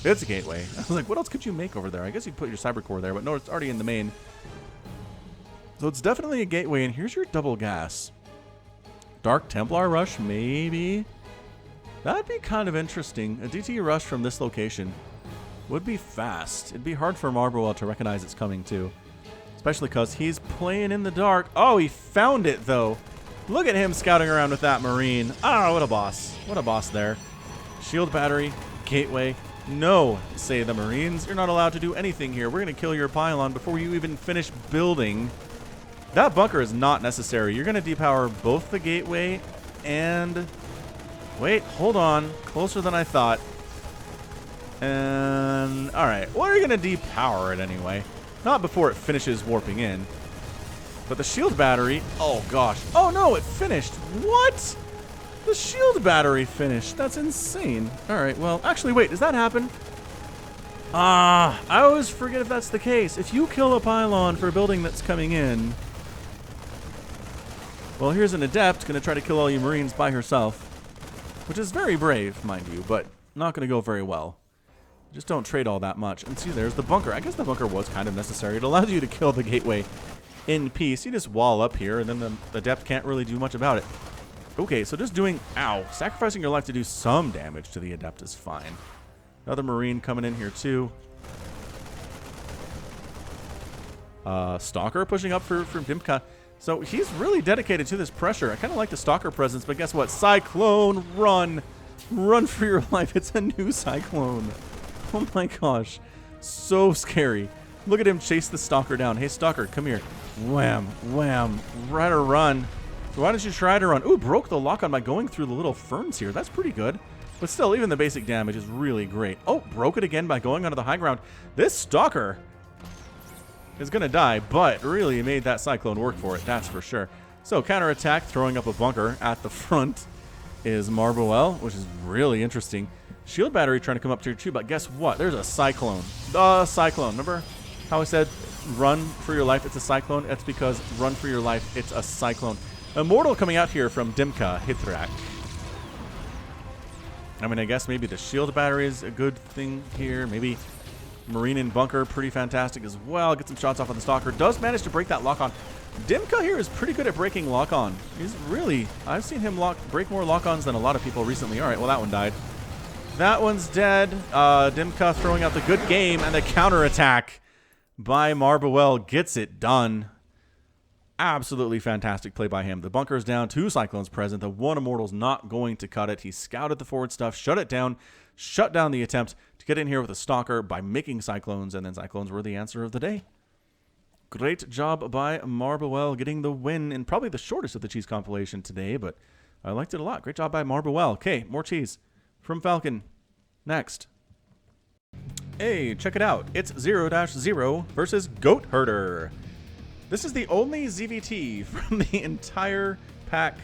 It's a gateway. I was like, what else could you make over there? I guess you could put your cyber core there, but no, it's already in the main. So it's definitely a gateway, and here's your double gas. Dark Templar rush, maybe? That'd be kind of interesting. A DT rush from this location would be fast. It'd be hard for Marblewell to recognize it's coming, too. Especially because he's playing in the dark. Oh, he found it, though. Look at him scouting around with that Marine. Oh, what a boss. What a boss there. Shield battery, gateway. No, say the Marines. You're not allowed to do anything here. We're going to kill your pylon before you even finish building. That bunker is not necessary. You're going to depower both the gateway and... Wait, hold on. Closer than I thought. And... Alright, well, you're going to depower it anyway. Not before it finishes warping in. But the shield battery... Oh, gosh. Oh, no, it finished. What? The shield battery finished. That's insane. Alright, well, actually, wait, does that happen? I always forget if that's the case. If you kill a pylon for a building that's coming in... Well, here's an adept going to try to kill all you Marines by herself. Which is very brave, mind you, but not going to go very well. Just don't trade all that much. And see, there's the bunker. I guess the bunker was kind of necessary. It allows you to kill the gateway in peace. You just wall up here, and then the adept can't really do much about it. Okay, so just doing... Ow. Sacrificing your life to do some damage to the adept is fine. Another Marine coming in here, too. Stalker pushing up from Dimka. So he's really dedicated to this pressure. I kind of like the Stalker presence, but guess what? Cyclone, run! Run for your life. It's a new Cyclone. Oh my gosh. So scary. Look at him chase the Stalker down. Hey, Stalker, come here. Wham, wham. Try to run. So why don't you try to run? Ooh, broke the lock-on by going through the little ferns here. That's pretty good. But still, even the basic damage is really great. Oh, broke it again by going onto the high ground. This Stalker is going to die, but really made that Cyclone work for it, that's for sure. So, counterattack, throwing up a bunker at the front is Marbuel, which is really interesting. Shield battery trying to come up to your too, but guess what? There's a Cyclone. The Cyclone. Remember how I said run for your life, it's a Cyclone? That's because run for your life, it's a Cyclone. Immortal coming out here from Dimka Hithrak. I mean, I guess maybe the shield battery is a good thing here. Maybe Marine in bunker, pretty fantastic as well. Get some shots off on the Stalker. Does manage to break that lock-on. Dimka here is pretty good at breaking lock-on. He's really... I've seen him break more lock-ons than a lot of people recently. All right, well, that one died. That one's dead. Dimka throwing out the good game, and the counterattack by Marbuel gets it done. Absolutely fantastic play by him. The bunker's down, 2 Cyclones present. The one Immortal's not going to cut it. He scouted the forward stuff, shut it down, shut down the attempt to get in here with a Stalker by making Cyclones, and then Cyclones were the answer of the day. Great job by Marbuel getting the win in probably the shortest of the cheese compilation today, but I liked it a lot. Great job by Marbuel. Okay, more cheese from Falcon. Next. Hey, check it out. It's 0-0 versus Goat Herder. This is the only ZVT from the entire pack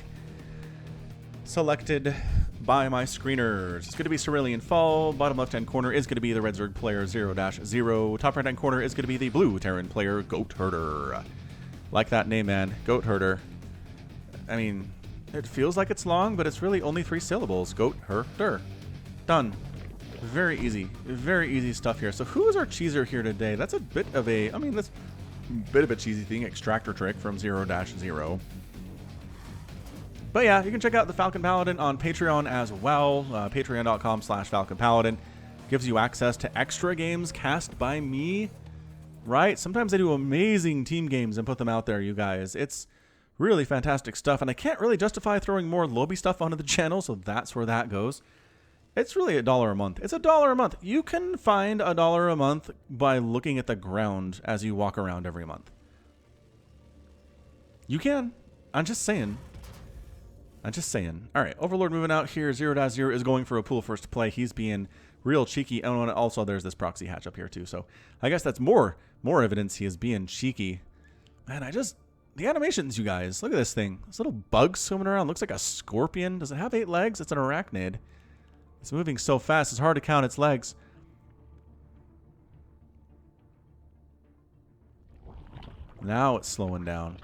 selected by my screeners. It's going to be Cerulean Fall. Bottom left-hand corner is going to be the Red Zerg player 0-0. Top right-hand corner is going to be the blue Terran player Goat Herder. Like that name, man. Goat Herder. I mean, it feels like it's long, but it's really only 3 syllables. Goat Herder. Done. Very easy stuff here. So who is our cheeser here today? That's a bit of a... I mean, that's... bit of a cheesy thing, extractor trick from 0-0. But yeah, you can check out the Falcon Paladin on Patreon as well. Patreon.com/FalconPaladin gives you access to extra games cast by me. Right? Sometimes I do amazing team games and put them out there, you guys. It's really fantastic stuff, and I can't really justify throwing more lobby stuff onto the channel, so that's where that goes. It's really $1 a month. It's $1 a month. You can find $1 a month by looking at the ground as you walk around every month. You can. I'm just saying. All right, Overlord moving out here. 0-0 is going for a pool first play. He's being real cheeky. And also, there's this proxy hatch up here too. So I guess that's more evidence he is being cheeky. Man, the animations, you guys. Look at this thing. This little bug swimming around. Looks like a scorpion. Does it have 8 legs? It's an arachnid. It's moving so fast, it's hard to count its legs. Now it's slowing down.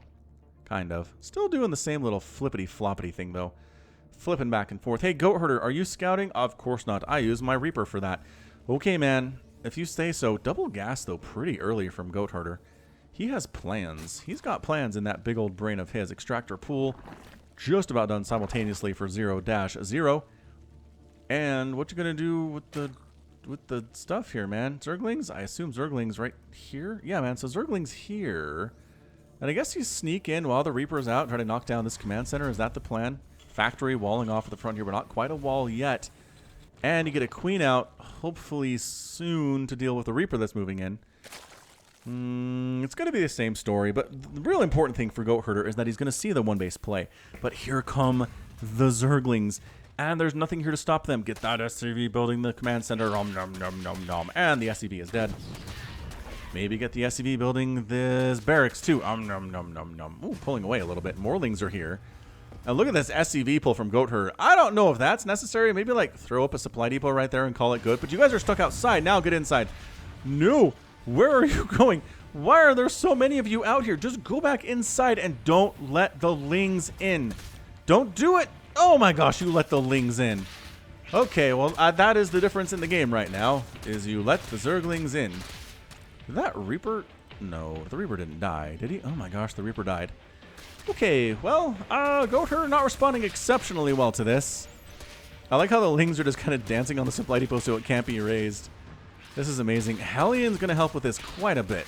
Kind of. Still doing the same little flippity-floppity thing, though. Flipping back and forth. Hey, Goat Herder, are you scouting? Of course not. I use my Reaper for that. Okay, man. If you say so. Double gas, though, pretty early from Goat Herder. He has plans. He's got plans in that big old brain of his. Extractor pool. Just about done simultaneously for 0-0. And what you gonna do with the stuff here, man? Zerglings? I assume Zerglings right here? Yeah, man, so Zerglings here. And I guess you sneak in while the Reaper's out and try to knock down this command center. Is that the plan? Factory walling off at the front here, but not quite a wall yet. And you get a Queen out, hopefully soon, to deal with the Reaper that's moving in. It's going to be the same story, but the real important thing for Goat Herder is that he's going to see the one base play. But here come the Zerglings. And there's nothing here to stop them. Get that SCV building the command center. Nom, nom, nom, nom, nom. And the SCV is dead. Maybe get the SCV building this barracks too. Nom, nom, nom, nom. Ooh, pulling away a little bit. Morlings are here. And look at this SCV pull from Goat Herder. I don't know if that's necessary. Maybe like throw up a supply depot right there and call it good. But you guys are stuck outside. Now get inside. No. Where are you going? Why are there so many of you out here? Just go back inside and don't let the lings in. Don't do it. Oh my gosh, you let the lings in. Okay, well, that is the difference in the game right now, is you let the Zerglings in. Did that Reaper? No, the Reaper didn't die, did he? Oh my gosh, the Reaper died. Okay, well, Goat Herder not responding exceptionally well to this. I like how the lings are just kind of dancing on the supply depot so it can't be erased. This is amazing. Hellion's going to help with this quite a bit.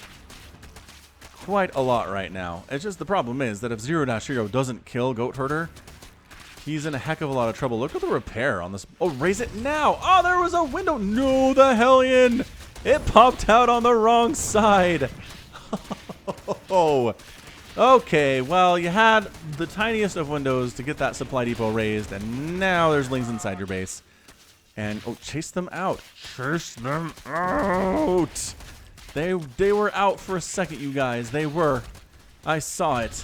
Quite a lot right now. It's just the problem is that if 0-0 doesn't kill Goat Herder, he's in a heck of a lot of trouble. Look at the repair on this. Oh, raise it now. Oh, there was a window. No, the Hellion. It popped out on the wrong side. Oh. Okay, well, you had the tiniest of windows to get that supply depot raised, and now there's lings inside your base. And, oh, chase them out. Chase them out. They were out for a second, you guys. They were. I saw it.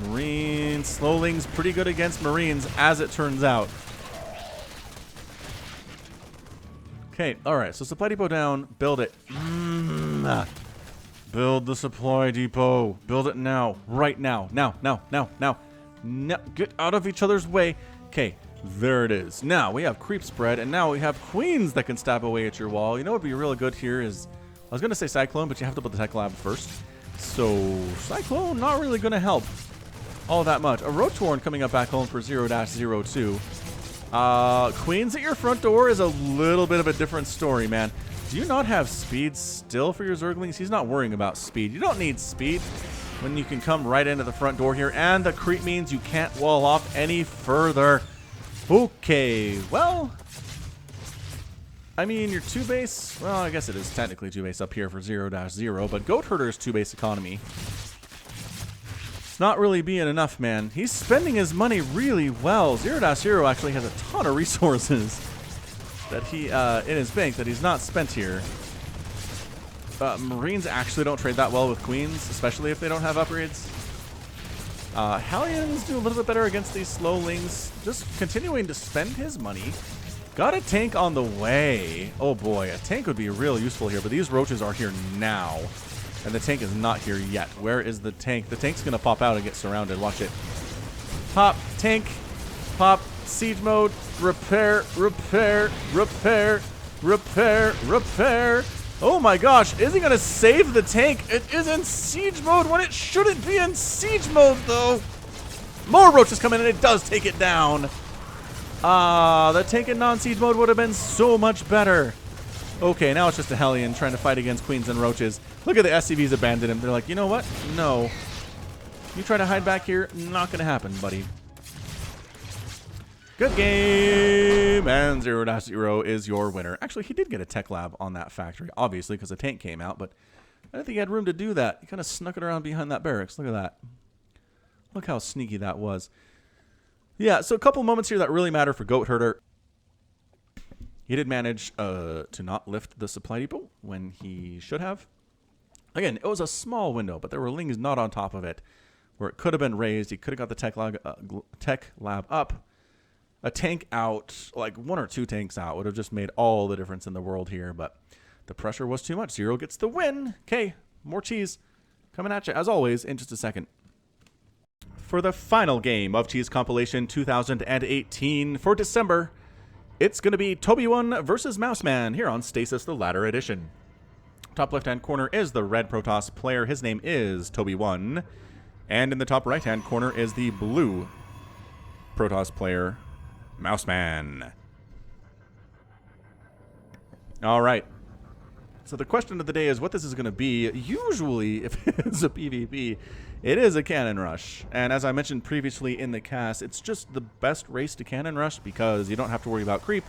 Marines. Slowling's pretty good against Marines, as it turns out. Okay, alright. So supply depot down. Build it. Build the supply depot. Build it now. Right now. Now. No, get out of each other's way. Okay, there it is. Now we have creep spread, and now we have queens that can stab away at your wall. You know what would be really good here is, I was going to say Cyclone, but you have to build the tech lab first. So Cyclone not really going to help all that much. A Rotorn coming up back home for 0-02. Queens at your front door is a little bit of a different story, man. Do you not have speed still for your Zerglings? He's not worrying about speed. You don't need speed when you can come right into the front door here. And the creep means you can't wall off any further. Okay, well, I mean, your 2-base, well, I guess it is technically 2-base up here for 0-0, but Goat Herder's 2-base economy, it's not really being enough, man. He's spending his money really well. 0-0 actually has a ton of resources that he, in his bank that he's not spent here. Marines actually don't trade that well with queens, especially if they don't have upgrades. Hellions do a little bit better against these slowlings. Just continuing to spend his money. Got a tank on the way. Oh boy, a tank would be real useful here, but these roaches are here now. And the tank is not here yet. Where is the tank? The tank's gonna pop out and get surrounded. Watch it. Pop, tank, pop, siege mode, repair, repair, repair, repair, repair. Oh my gosh, is he gonna save the tank? It is in siege mode when it shouldn't be in siege mode though. More roaches come in and it does take it down. The tank in non-siege mode would have been so much better. Okay, now it's just a Hellion trying to fight against queens and roaches. Look at the SCVs abandon him. They're like, you know what? No. You try to hide back here, not gonna happen, buddy. Good game, and 0-0 is your winner. Actually, he did get a tech lab on that factory, obviously, because a tank came out, but I don't think he had room to do that. He kind of snuck it around behind that barracks. Look at that. Look how sneaky that was. Yeah, so a couple moments here that really matter for Goat Herder. He did manage to not lift the supply depot when he should have. Again, it was a small window, but there were lings not on top of it, where it could have been raised. He could have got the tech lab up. A tank out, like 1 or 2 tanks out, would have just made all the difference in the world here, but the pressure was too much. 0 gets the win. Okay, more cheese coming at you, as always, in just a second. For the final game of Cheese Compilation 2018 for December, it's going to be Toby1 versus Mouseman here on Stasis the Ladder Edition. Top left-hand corner is the red Protoss player. His name is Toby1. And in the top right-hand corner is the blue Protoss player, Mouseman. All right. So the question of the day is what this is going to be. Usually, if it's a PvP, it is a cannon rush. And as I mentioned previously in the cast, it's just the best race to cannon rush because you don't have to worry about creep,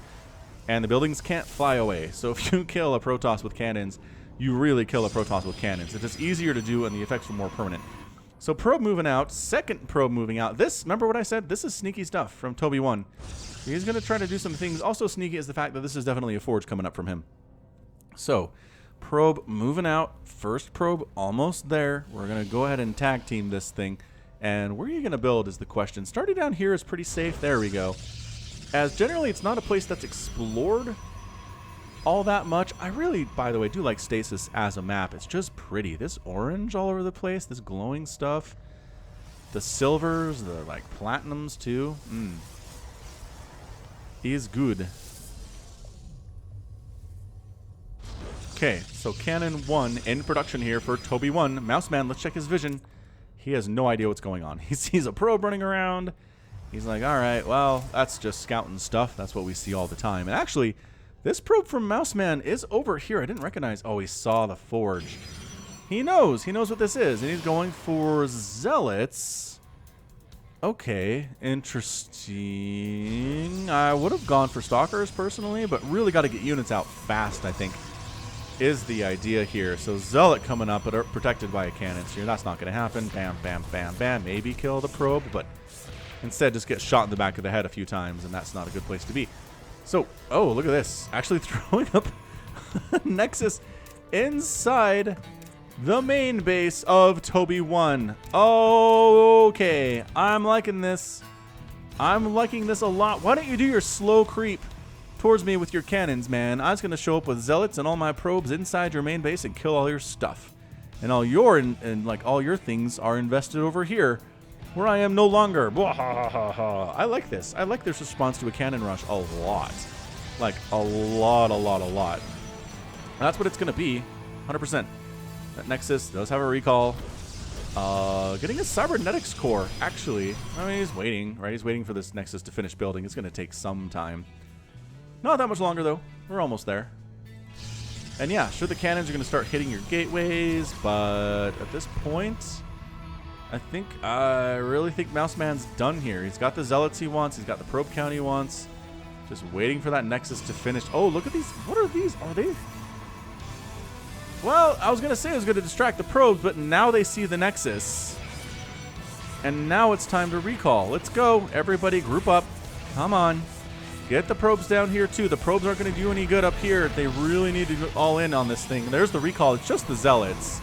and the buildings can't fly away. So if you kill a Protoss with cannons, you really kill a Protoss with cannons. It's just easier to do, and the effects are more permanent. So probe moving out, second probe moving out. This, remember what I said? This is sneaky stuff from Toby 1. He's going to try to do some things. Also sneaky is the fact that this is definitely a forge coming up from him. So, probe moving out. First probe almost there. We're going to go ahead and tag team this thing. And where are you going to build is the question. Starting down here is pretty safe. There we go. As generally, it's not a place that's explored all that much. I really, by the way, do like Stasis as a map. It's just pretty. This orange all over the place, this glowing stuff, the silvers, the like platinums too. Is good. Okay, so Cannon 1 in production here for Toby 1. Mouseman, let's check his vision. He has no idea what's going on. He sees a probe running around. He's like, all right, well, that's just scouting stuff. That's what we see all the time. And actually, this probe from Mouseman is over here. I didn't recognize. Oh, he saw the forge. He knows. He knows what this is. And he's going for Zealots. Okay, interesting. I would have gone for Stalkers personally, but really got to get units out fast, I think, is the idea here. So Zealot coming up, but are protected by a cannon. So that's not going to happen. Bam, bam, bam, bam. Maybe kill the probe, but instead just get shot in the back of the head a few times, and that's not a good place to be. So, oh, look at this. Actually throwing up Nexus inside the main base of Toby 1. Okay, I'm liking this. I'm liking this a lot. Why don't you do your slow creep towards me with your cannons, man? I was going to show up with Zealots and all my probes inside your main base and kill all your stuff. And all your, like, all your things are invested over here, where I am no longer. I like this. I like this response to a cannon rush a lot. Like, a lot. That's what it's going to be. 100%. That Nexus does have a recall. Getting a cybernetics core, actually. I mean, he's waiting, right? He's waiting for this Nexus to finish building. It's going to take some time. Not that much longer, though. We're almost there. And yeah, sure, the cannons are going to start hitting your gateways, but at this point, I really think Mouseman's done here. He's got the Zealots he wants. He's got the probe count he wants. Just waiting for that Nexus to finish. Oh, look at these. What are these? Are they? Well, I was going to say I was going to distract the probes, but now they see the Nexus. And now it's time to recall. Let's go. Everybody group up. Come on. Get the probes down here, too. The probes aren't going to do any good up here. They really need to go all in on this thing. There's the recall. It's just the Zealots.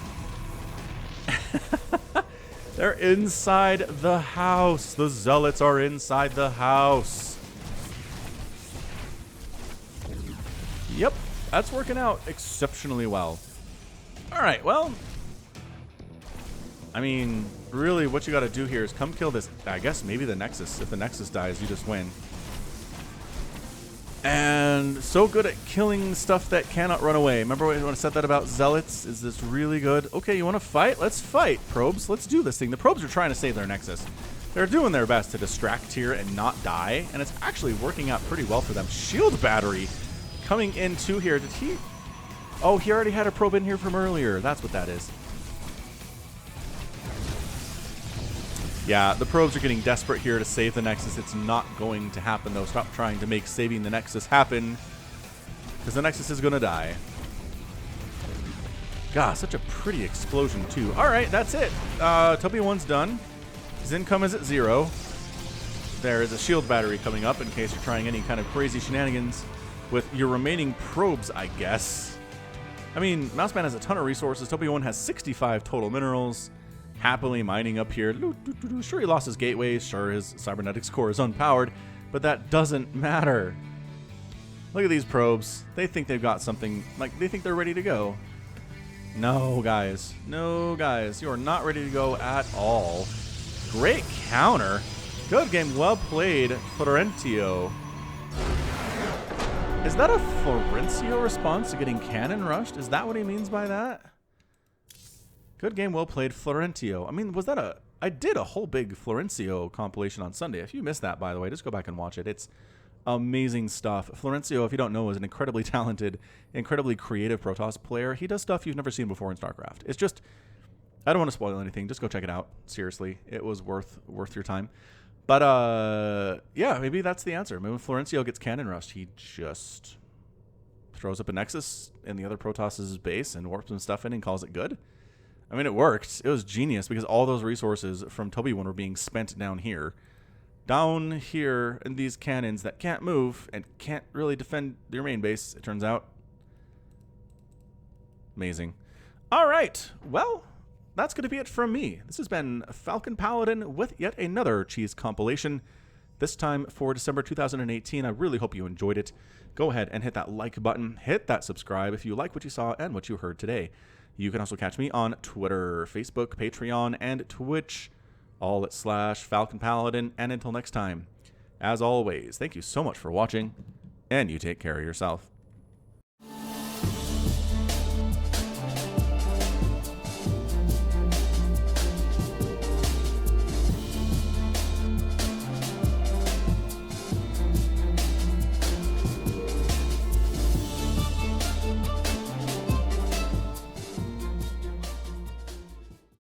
They're inside the house. The Zealots are inside the house. Yep, that's working out exceptionally well. All right, well, I mean, really what you got to do here is come kill this, I guess maybe the Nexus. If the Nexus dies, you just win. And so good at killing stuff that cannot run away. Remember when I said that about Zealots? Is this really good? Okay, you want to fight? Let's fight, probes. Let's do this thing. The probes are trying to save their Nexus. They're doing their best to distract here and not die, and it's actually working out pretty well for them. Shield battery coming in too here. Did he? Oh, he already had a probe in here from earlier. That's what that is. Yeah, the probes are getting desperate here to save the Nexus. It's not going to happen, though. Stop trying to make saving the Nexus happen, because the Nexus is going to die. God, such a pretty explosion, too. All right, that's it. Toby 1's done. His income is at 0. There is a shield battery coming up in case you're trying any kind of crazy shenanigans with your remaining probes, I guess. I mean, Mouseman has a ton of resources. Toby 1 has 65 total minerals. Happily mining up here. Sure, he lost his gateways. Sure, his cybernetics core is unpowered, but that doesn't matter. Look at these probes. They think they've got something. Like, they think they're ready to go. No, guys. No, guys. You are not ready to go at all. Great counter. Good game. Well played, Florentio. Is that a Florencio response to getting cannon rushed? Is that what he means by that? Good game, well played, Florentio. I mean, was that a... I did a whole big Florencio compilation on Sunday. If you missed that, by the way, just go back and watch it. It's amazing stuff. Florencio, if you don't know, is an incredibly talented, incredibly creative Protoss player. He does stuff you've never seen before in StarCraft. It's just... I don't want to spoil anything. Just go check it out. Seriously. It was worth your time. But, yeah, maybe that's the answer. Maybe when Florencio gets cannon rushed, he just throws up a Nexus in the other Protoss' base and warps some stuff in and calls it good. I mean, it worked. It was genius because all those resources from Toby 1 were being spent down here. Down here in these cannons that can't move and can't really defend your main base, it turns out. Amazing. All right. Well, that's going to be it from me. This has been Falcon Paladin with yet another cheese compilation. This time for December 2018. I really hope you enjoyed it. Go ahead and hit that like button. Hit that subscribe if you like what you saw and what you heard today. You can also catch me on Twitter, Facebook, Patreon, and Twitch, all at /Falcon Paladin. And until next time, as always, thank you so much for watching, and you take care of yourself.